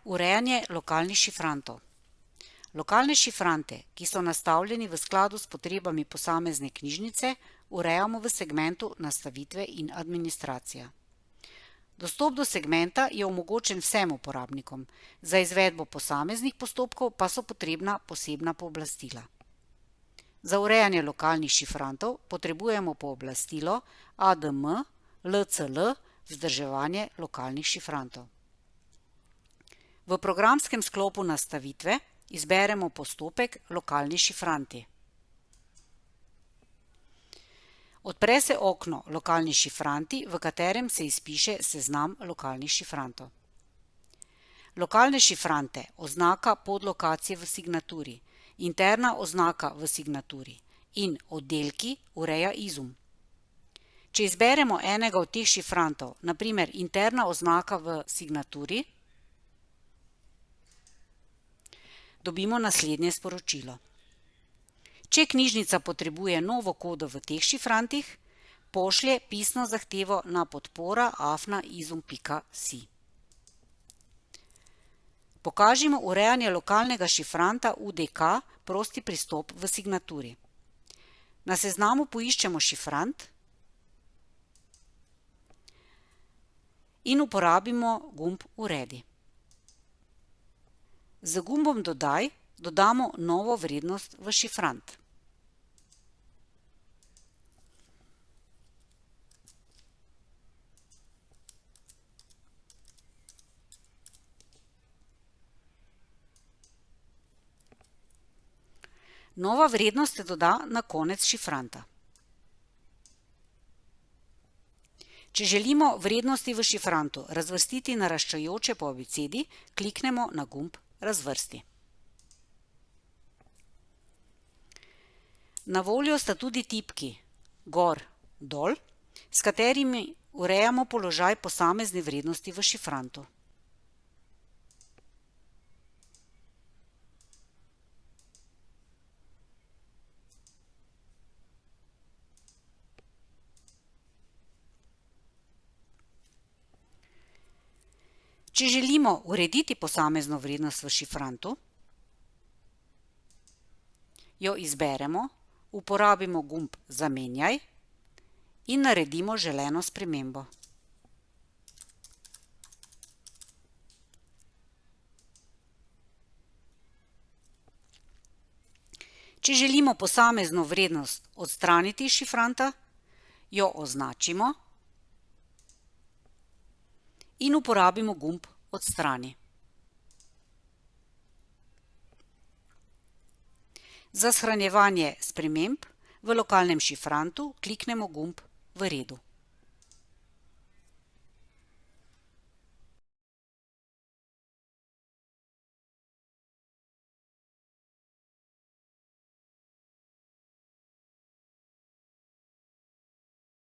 Urejanje lokalnih šifrantov. Lokalne šifrante, ki so nastavljeni v skladu s potrebami posamezne knjižnice, urejamo v segmentu Nastavitve in administracija. Dostop do segmenta je omogočen vsem uporabnikom, za izvedbo posameznih postopkov pa so potrebna posebna pooblastila. Za urejanje lokalnih šifrantov potrebujemo pooblastilo ADM LCL vzdrževanje lokalnih šifrantov. V programskem sklopu Nastavitve izberemo postopek Lokalni šifranti. Odpre se okno Lokalni šifranti, v katerem se izpiše seznam lokalnih šifrantov. Lokalne šifrante oznaka podlokacije v signaturi, interna oznaka v signaturi in oddelki ureja izum. Če izberemo enega od teh šifrantov, na primer interna oznaka v signaturi, dobimo naslednje sporočilo. Če knjižnica potrebuje novo kodo v teh šifrantih, pošlje pisno zahtevo na podpora@izum.si. Pokažimo urejanje lokalnega šifranta UDK prosti pristop v signaturi. Na seznamu poiščemo šifrant in uporabimo gumb Uredi. Z gumbom Dodaj dodamo novo vrednost v šifrant. Nova vrednost se doda na konec šifranta. Če želimo vrednosti v šifrantu razvrstiti naraščajoče po abecedi, kliknemo na gumb Razvrsti. Na voljo sta tudi tipki gor, dol, s katerimi urejamo položaj posamezne vrednosti v šifrantu. Če želimo urediti posamezno vrednost v šifrantu, jo izberemo, uporabimo gumb Zamenjaj in naredimo želeno spremembo. Če želimo posamezno vrednost odstraniti iz šifranta, jo označimo in uporabimo gumb Odstrani. Za shranjevanje sprememb v lokalnem šifrantu kliknemo gumb V redu.